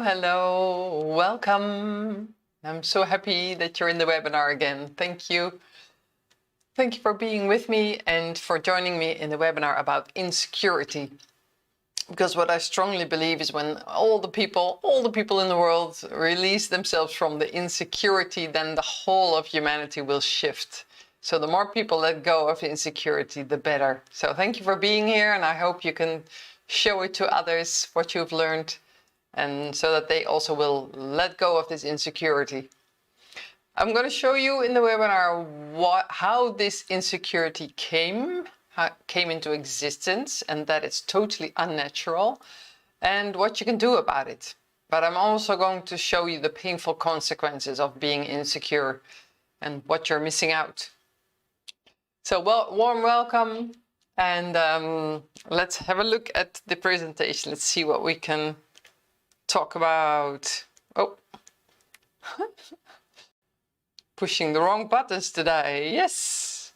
hello, welcome. I'm so happy that you're in the webinar again. Thank you. Thank you for being with me and for joining me in the webinar about insecurity. Because what I strongly believe is when all the people in the world release themselves from the insecurity, then the whole of humanity will shift. So the more people let go of insecurity, the better. So thank you for being here, and I hope you can show it to others what you've learned, and so that they also will let go of this insecurity. I'm going to show you in the webinar how this insecurity came into existence, and that it's totally unnatural, and what you can do about it. But I'm also going to show you the painful consequences of being insecure and what you're missing out. So warm welcome, and let's have a look at the presentation. Let's see what we can talk about. Oh, pushing the wrong buttons today. Yes.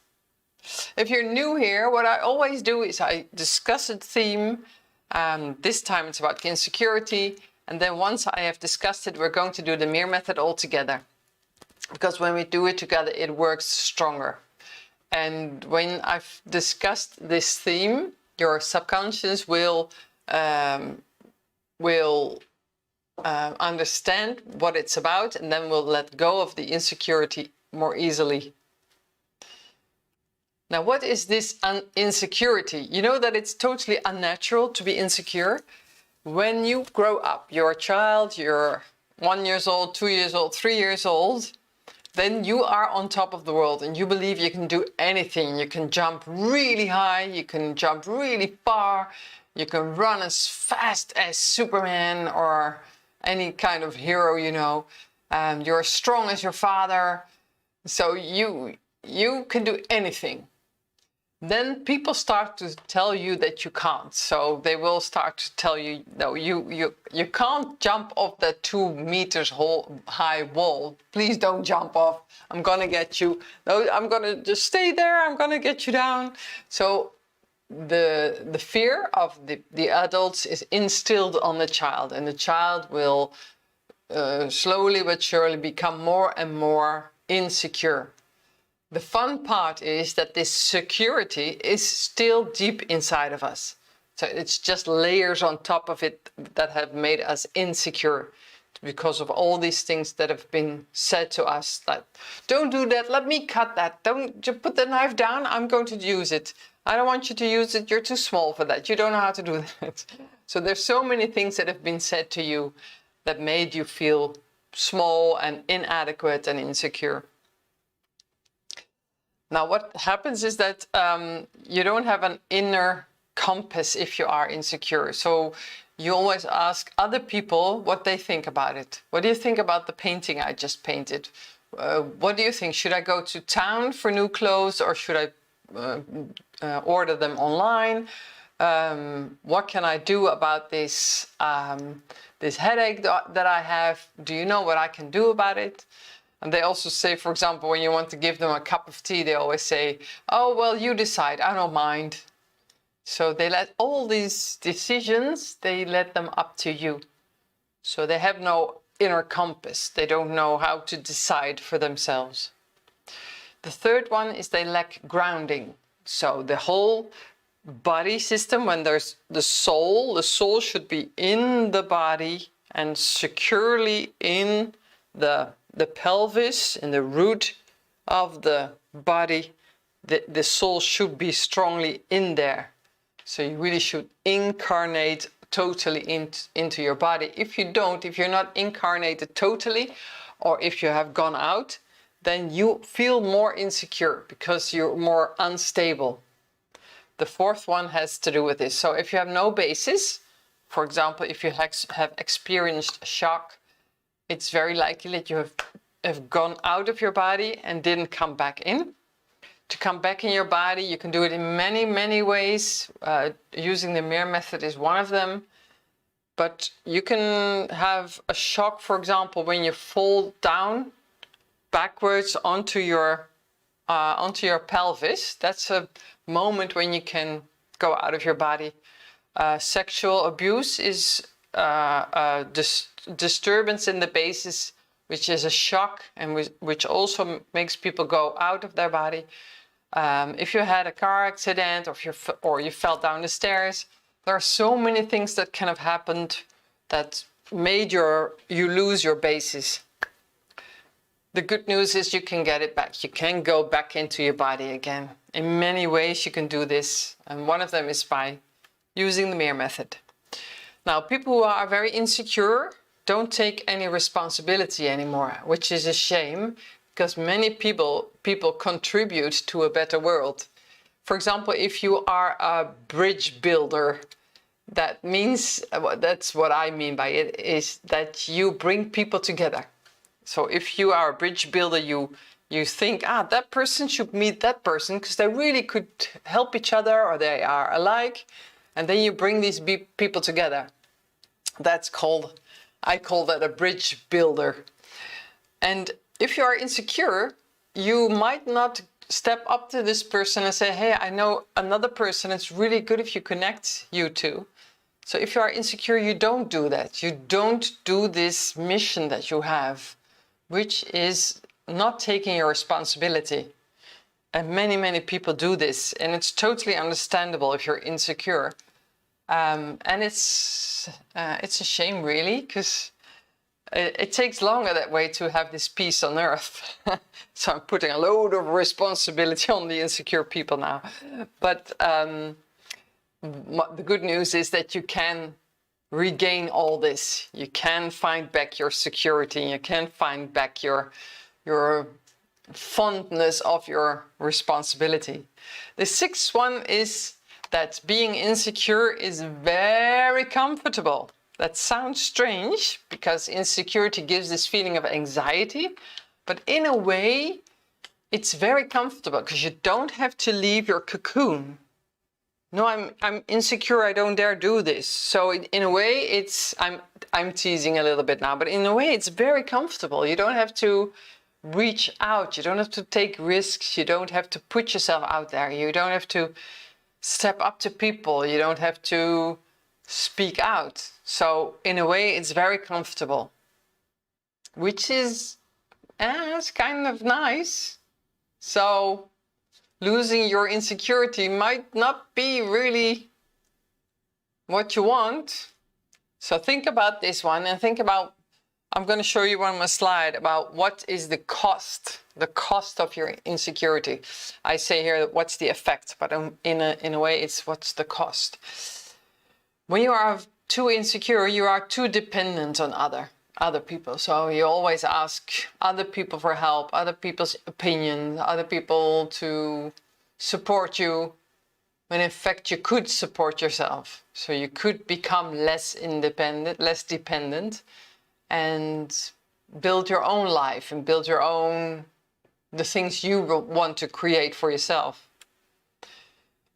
If you're new here, what I always do is I discuss a theme. This time it's about insecurity, and then once I have discussed it, we're going to do the MIR-Method all together, because when we do it together, it works stronger. And when I've discussed this theme, your subconscious will understand what it's about, and then we'll let go of the insecurity more easily. Now, what is this insecurity? You know that it's totally unnatural to be insecure. When you grow up, you're a child, you're 1 year old, 2 years old, 3 years old, then you are on top of the world and you believe you can do anything. You can jump really high, you can jump really far, you can run as fast as Superman or any kind of hero, you know. You're as strong as your father, so you can do anything. Then people start to tell you that you can't. So they will start to tell you, no, you can't jump off that 2 meters high wall. Please don't jump off. I'm gonna get you. No, I'm gonna just stay there. I'm gonna get you down. So the fear of the adults is instilled on the child, and the child will slowly but surely become more and more insecure. The fun part is that this security is still deep inside of us. So it's just layers on top of it that have made us insecure because of all these things that have been said to us, that don't do that, let me cut that, don't just put the knife down, I'm going to use it. I don't want you to use it, you're too small for that, you don't know how to do that. So there's so many things that have been said to you that made you feel small and inadequate and insecure. Now, what happens is that you don't have an inner compass if you are insecure. So you always ask other people what they think about it. What do you think about the painting I just painted? What do you think? Should I go to town for new clothes, or should I order them online? What can I do about this headache that I have? Do you know what I can do about it? And they also say, for example, when you want to give them a cup of tea, they always say, oh, well, you decide, I don't mind. So they let all these decisions, they let them up to you. So they have no inner compass. They don't know how to decide for themselves. The third one is they lack grounding. So the whole body system, when there's the soul should be in the body and securely in the pelvis, in the root of the body. The soul should be strongly in there. So you really should incarnate totally into your body. If you don't, if you're not incarnated totally, or if you have gone out, then you feel more insecure because you're more unstable. The fourth one has to do with this. So if you have no basis, for example, if you have experienced shock, it's very likely that you have gone out of your body and didn't come back in. To come back in your body, you can do it in many, many ways. Using the MIR-Method is one of them. But you can have a shock, for example, when you fall down backwards onto your pelvis. That's a moment when you can go out of your body. Sexual abuse is disturbance in the basis, which is a shock and which also makes people go out of their body. If you had a car accident or you fell down the stairs, there are so many things that kind of happened that made you lose your basis. The good news is you can get it back. You can go back into your body again. In many ways you can do this, and one of them is by using the MIR-Method. Now, people who are very insecure don't take any responsibility anymore, which is a shame, because many people contribute to a better world. For example, if you are a bridge builder, that means, that's what I mean by it, is that you bring people together. So if you are a bridge builder, you think, that person should meet that person because they really could help each other, or they are alike, and then you bring these people together. I call that a bridge builder. And if you are insecure, you might not step up to this person and say, hey, I know another person, it's really good if you connect you two. So if you are insecure, you don't do that. You don't do this mission that you have, which is not taking your responsibility. And many, many people do this, and it's totally understandable if you're insecure. And it's a shame, really, because it takes longer that way to have this peace on earth. So I'm putting a load of responsibility on the insecure people now. But the good news is that you can regain all this. You can find back your security. You can find back your fondness of your responsibility. The sixth one is that being insecure is very comfortable. That sounds strange because insecurity gives this feeling of anxiety, but in a way it's very comfortable because you don't have to leave your cocoon. No, I'm insecure, I don't dare do this. So in a way it's, I'm teasing a little bit now, but in a way it's very comfortable. You don't have to reach out, you don't have to take risks, you don't have to put yourself out there, you don't have to step up to people, you don't have to speak out. So in a way it's very comfortable, which is it's kind of nice. So losing your insecurity might not be really what you want. So think about this one, and think about, I'm going to show you one more slide about what is the cost of your insecurity. I say here, what's the effect, but in a way it's what's the cost. When you are too insecure, you are too dependent on other people. So you always ask other people for help, other people's opinions, other people to support you, when in fact you could support yourself. So you could become less independent, less dependent, and build your own life and build the things you want to create for yourself.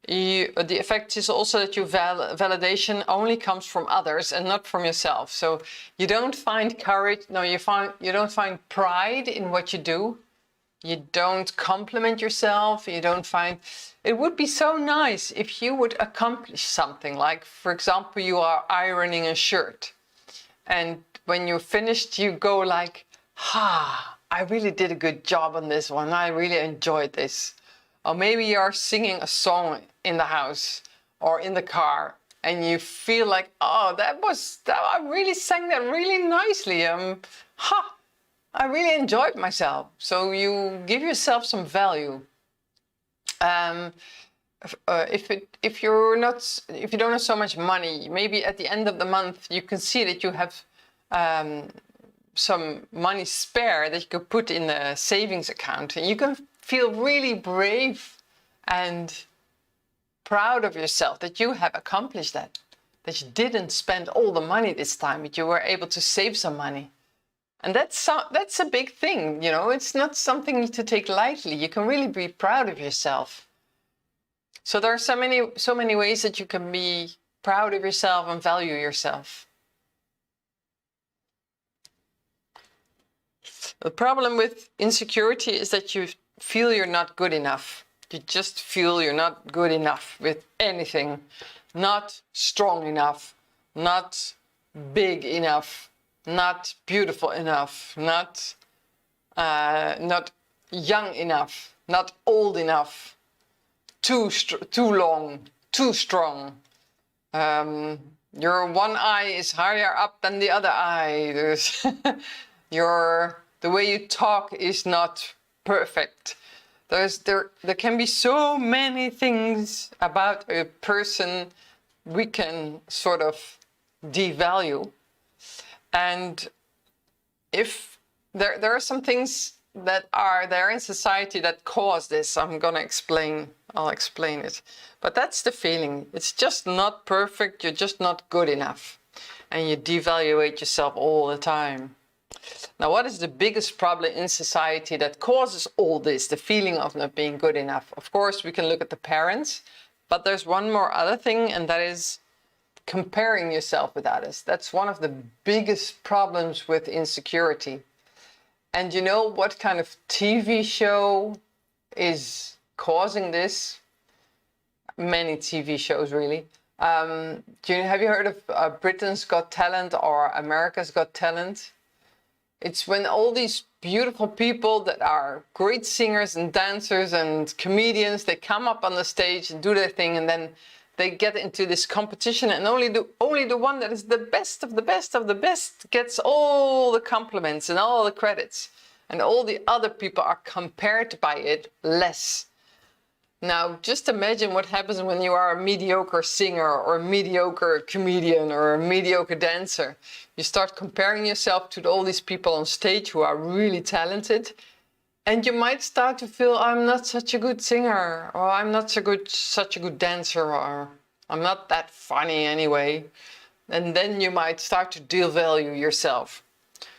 The effect is also that your validation only comes from others and not from yourself. So you don't find courage, you don't find pride in what you do. You don't compliment yourself. You don't find, it would be so nice if you would accomplish something, like, for example, you are ironing a shirt, and when you're finished, you go like, I really did a good job on this one. I really enjoyed this. Or maybe you're singing a song in the house or in the car, and you feel like, I really sang that really nicely. I really enjoyed myself. So you give yourself some value. If you don't have so much money, maybe at the end of the month you can see that you have some money spare that you could put in a savings account, and you can feel really brave and proud of yourself that you have accomplished that you didn't spend all the money this time, but you were able to save some money. And that's a big thing, you know. It's not something to take lightly. You can really be proud of yourself. So there are so many ways that you can be proud of yourself and value yourself. The problem with insecurity is that you feel you're not good enough. You just feel you're not good enough with anything, not strong enough, not big enough, not beautiful enough, not young enough, not old enough, too long, too strong. Your one eye is higher up than the other eye. There's the way you talk is not perfect. There can be so many things about a person we can sort of devalue. And if there are some things that are there in society that cause this, I'll explain it. But that's the feeling. It's just not perfect, you're just not good enough. And you devaluate yourself all the time. Now, what is the biggest problem in society that causes all this, the feeling of not being good enough? Of course, we can look at the parents, but there's one more other thing, and that is comparing yourself with others. That's one of the biggest problems with insecurity. And you know what kind of TV show is causing this? Many TV shows, really. Have you heard of Britain's Got Talent or America's Got Talent? It's when all these beautiful people that are great singers and dancers and comedians, they come up on the stage and do their thing, and then they get into this competition, and only the one that is the best of the best of the best gets all the compliments and all the credits, and all the other people are compared by it less. Now, just imagine what happens when you are a mediocre singer or a mediocre comedian or a mediocre dancer. You start comparing yourself to all these people on stage who are really talented, and you might start to feel, I'm not such a good singer, or I'm not such a good dancer, or I'm not that funny anyway. And then you might start to devalue yourself.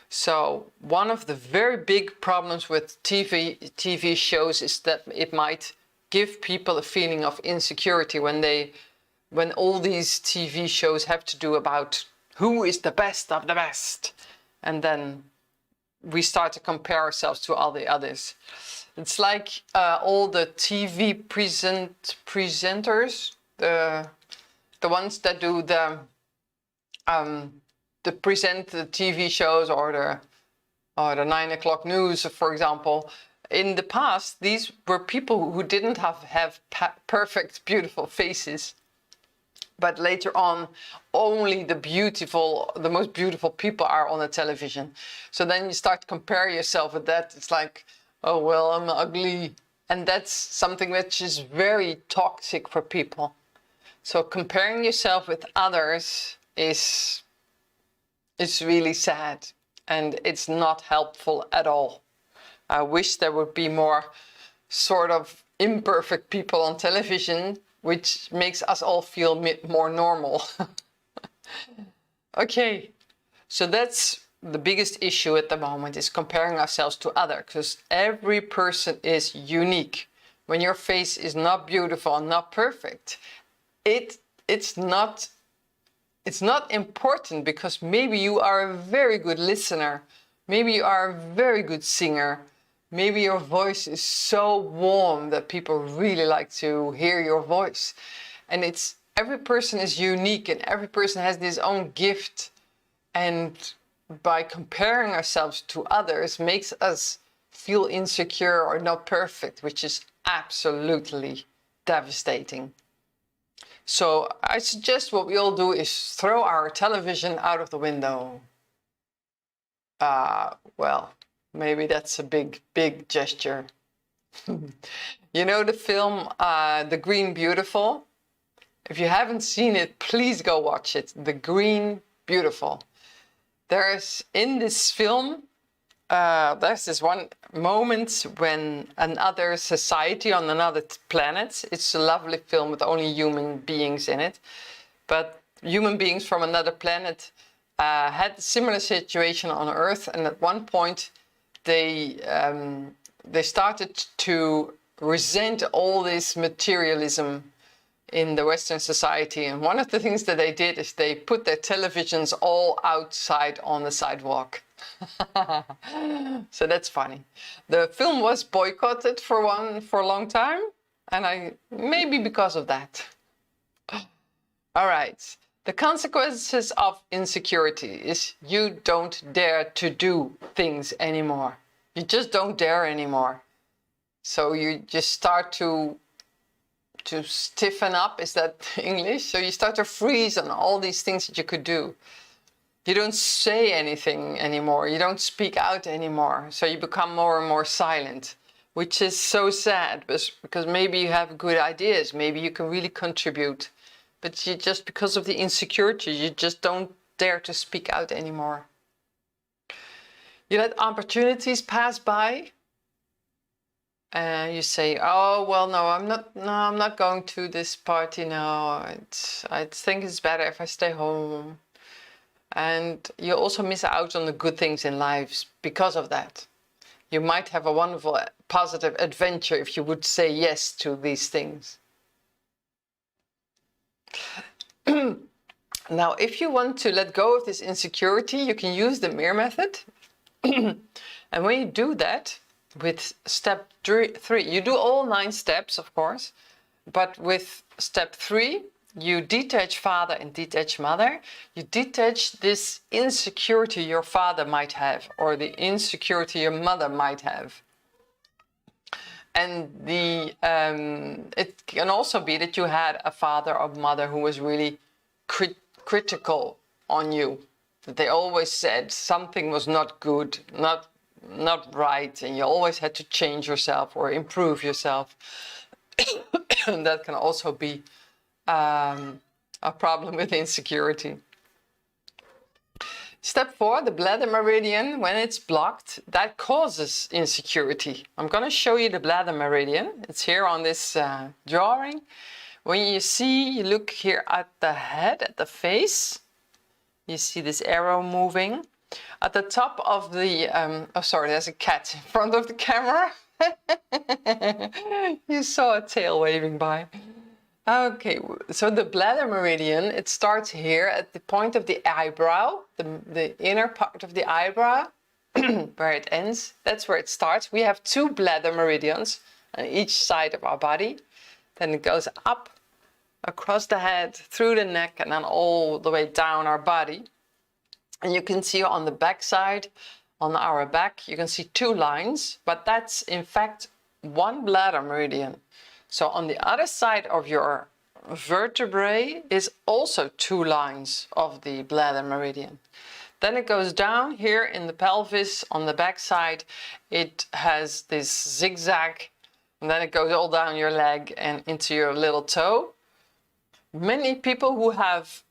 So one of the very big problems with TV shows is that it might give people a feeling of insecurity when all these TV shows have to do about who is the best of the best. And then we start to compare ourselves to all the others. It's like all the TV presenters, the ones that do present the TV shows or the 9 o'clock news, for example. In the past, these were people who didn't have perfect, beautiful faces. But later on, only the most beautiful people are on the television. So then you start to compare yourself with that. It's like, oh, well, I'm ugly. And that's something which is very toxic for people. So comparing yourself with others is really sad. And it's not helpful at all. I wish there would be more sort of imperfect people on television, which makes us all feel more normal. Okay, so that's the biggest issue at the moment, is comparing ourselves to others, because every person is unique. When your face is not beautiful and not perfect, it's not important, because maybe you are a very good listener, maybe you are a very good singer, maybe your voice is so warm that people really like to hear your voice. And every person is unique, and every person has his own gift. And by comparing ourselves to others makes us feel insecure or not perfect, which is absolutely devastating. So I suggest what we all do is throw our television out of the window. Well, maybe that's a big gesture. You know the film The Green Beautiful? If you haven't seen it, please go watch it. The Green Beautiful. There's, in this film, there's this one moment when another society on another planet, it's a lovely film with only human beings in it, but human beings from another planet had a similar situation on Earth, and at one point they started to resent all this materialism in the Western society. And one of the things that they did is they put their televisions all outside on the sidewalk. So that's funny. The film was boycotted for a long time, and maybe because of that. All right. The consequences of insecurity is you don't dare to do things anymore. You just don't dare anymore. So you just start to stiffen up, is that English? So you start to freeze on all these things that you could do. You don't say anything anymore. You don't speak out anymore. So you become more and more silent, which is so sad because maybe you have good ideas. Maybe you can really contribute. But you just, because of the insecurity, you just don't dare to speak out anymore. You let opportunities pass by. You say, oh, well, no, I'm not going to this party now. I think it's better if I stay home. And you also miss out on the good things in life because of that. You might have a wonderful, positive adventure if you would say yes to these things. Now, if you want to let go of this insecurity, you can use the MIR-Method. And when you do that, with step 3, you do all 9 steps, of course, but with step 3, you detach father and detach mother. You detach this insecurity your father might have, or the insecurity your mother might have. And it can also be that you had a father or mother who was really critical on you. That they always said something was not good, not right, and you always had to change yourself or improve yourself. And that can also be a problem with insecurity. Step 4, the bladder meridian, when it's blocked, that causes insecurity. I'm going to show you the bladder meridian. It's here on this drawing. When you look here at the head, at the face, you see this arrow moving. At the top of the, oh sorry, there's a cat in front of the camera. You saw a tail waving by. Okay, so the bladder meridian, it starts here at the point of the eyebrow, the inner part of the eyebrow, where it ends. That's where it starts. We have 2 bladder meridians on each side of our body. Then it goes up, across the head, through the neck, and then all the way down our body. And you can see on the back side, on our back, you can see 2 lines, but that's in fact 1 bladder meridian. So on the other side of your vertebrae is also 2 lines of the bladder meridian. Then it goes down here in the pelvis on the back side. It has this zigzag, and then it goes all down your leg and into your little toe. Many people who have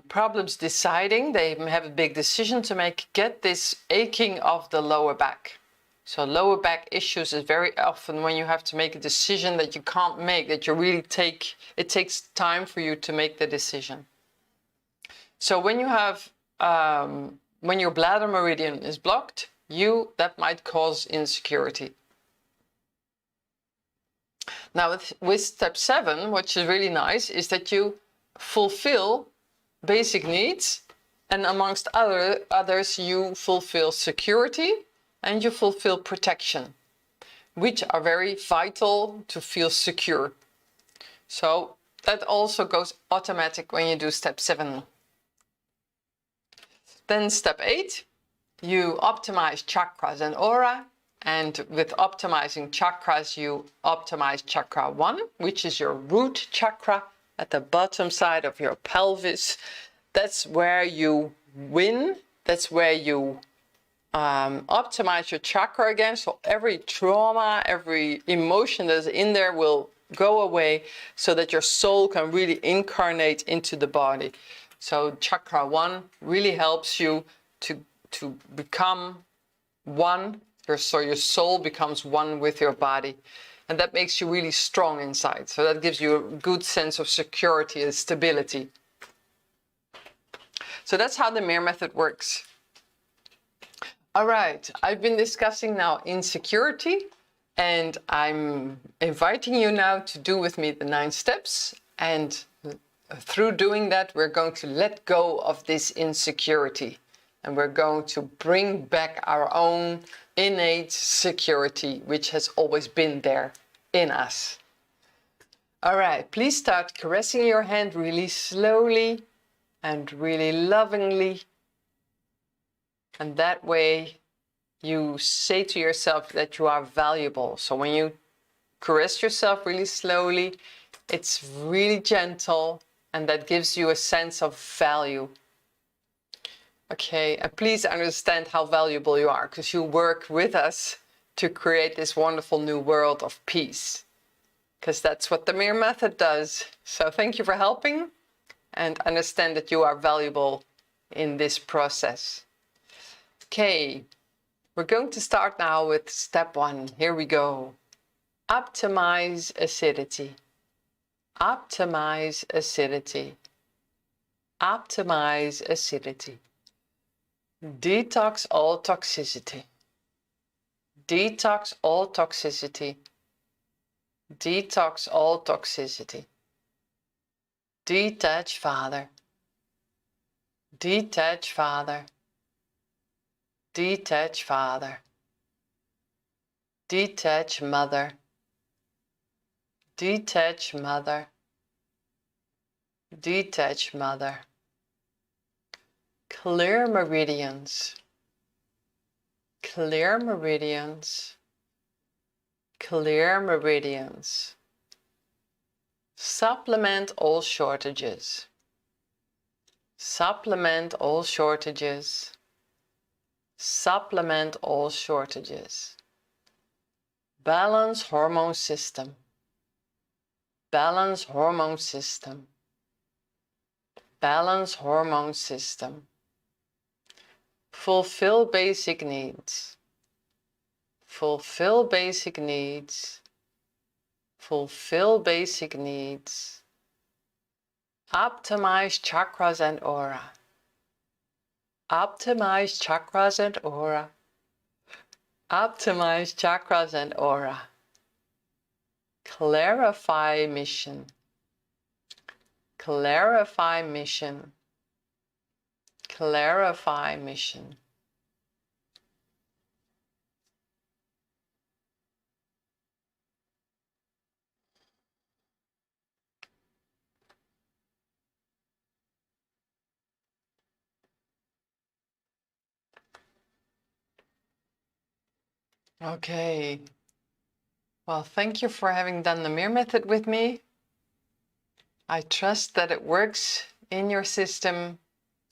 problems deciding, they have a big decision to make, get this aching of the lower back. So lower back issues is very often when you have to make a decision that you can't make, that you really it takes time for you to make the decision. So when you have, when your bladder meridian is blocked, that might cause insecurity. Now with step 7, which is really nice, is that you fulfill basic needs, and amongst others you fulfill security and you fulfill protection, which are very vital to feel secure. So that also goes automatic when you do step 7. Then step 8, you optimize chakras and aura. And with optimizing chakras, you optimize chakra 1, which is your root chakra at the bottom side of your pelvis. That's where you win. That's where you optimize your chakra again. So every trauma, every emotion that's in there will go away so that your soul can really incarnate into the body. So chakra 1 really helps you to become one. So your soul becomes one with your body, and that makes you really strong inside. So that gives you a good sense of security and stability. So that's how the MIR-Method works. All right, I've been discussing now insecurity, and I'm inviting you now to do with me the 9 steps. And through doing that, we're going to let go of this insecurity, and we're going to bring back our own innate security, which has always been there in us. All right, please start caressing your hand really slowly, and really lovingly. And that way you say to yourself that you are valuable. So when you caress yourself really slowly, it's really gentle, and that gives you a sense of value. Okay, and please understand how valuable you are, because you work with us to create this wonderful new world of peace. Because that's what the MIR-Method does. So thank you for helping, and understand that you are valuable in this process. Okay, we're going to start now with step 1. Here we go. Optimize acidity. Optimize acidity. Optimize acidity. Detox all toxicity. Detox all toxicity. Detox all toxicity. Detach, Father. Detach, Father. Detach, Father. Detach, Mother. Detach, Mother. Detach, Mother. Clear meridians. Clear meridians. Clear meridians. Supplement all shortages. Supplement all shortages. Supplement all shortages. Balance hormone system. Balance hormone system. Balance hormone system. Fulfill basic needs. Fulfill basic needs. Fulfill basic needs. Optimize chakras and aura. Optimize chakras and aura. Optimize chakras and aura. Clarify mission. Clarify mission. Clarify mission. Okay. Well, thank you for having done the MIR-Method with me. I trust that it works in your system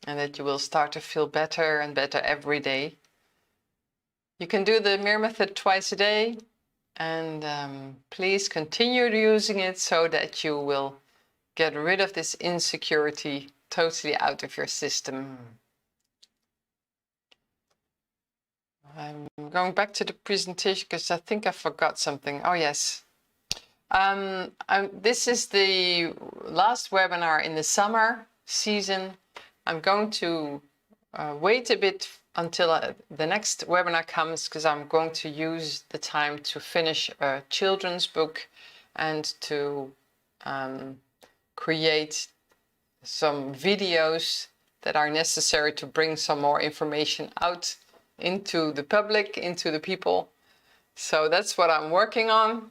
and that you will start to feel better and better every day. You can do the MIR-Method twice a day, and please continue using it so that you will get rid of this insecurity totally out of your system. I'm going back to the presentation because I think I forgot something. Oh, yes. This is the last webinar in the summer season. I'm going to wait a bit until the next webinar comes, because I'm going to use the time to finish a children's book and to create some videos that are necessary to bring some more information out into the public, into the people. So that's what I'm working on.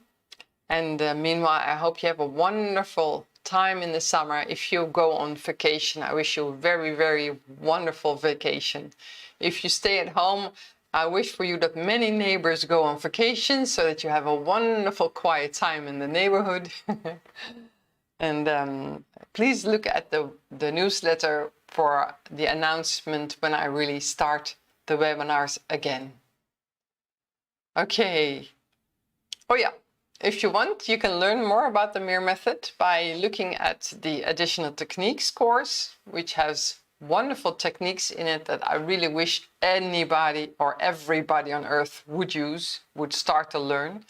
And meanwhile, I hope you have a wonderful time in the summer. If you go on vacation, I wish you a very, very wonderful vacation. If you stay at home, I wish for you that many neighbors go on vacation so that you have a wonderful quiet time in the neighborhood. And please look at the newsletter for the announcement when I really start the webinars again. Okay. Oh yeah. If you want, you can learn more about the MIR-Method by looking at the Additional Techniques course, which has wonderful techniques in it that I really wish anybody or everybody on earth would use, would start to learn.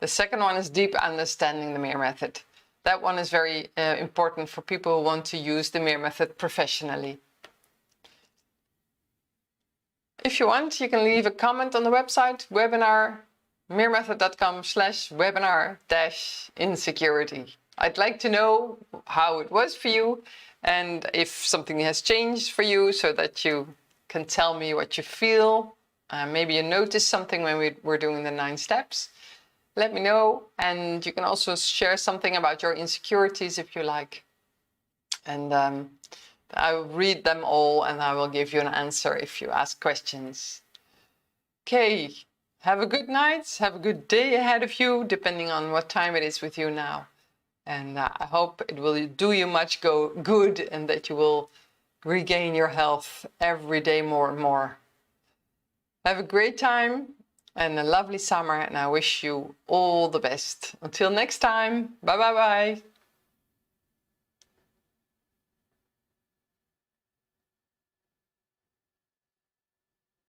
The second one is Deep Understanding the MIR-Method. That one is very important for people who want to use the MIR-Method professionally. If you want, you can leave a comment on the website, webinar, MIR-Method.com/webinar-insecurity. I'd like to know how it was for you and if something has changed for you, so that you can tell me what you feel. Maybe you noticed something when we were doing the 9 steps. Let me know, and you can also share something about your insecurities if you like. And I will read them all and I will give you an answer if you ask questions. Okay, have a good night, have a good day ahead of you, depending on what time it is with you now. And I hope it will do you much good and that you will regain your health every day more and more. Have a great time and a lovely summer, and I wish you all the best. Until next time, bye bye bye.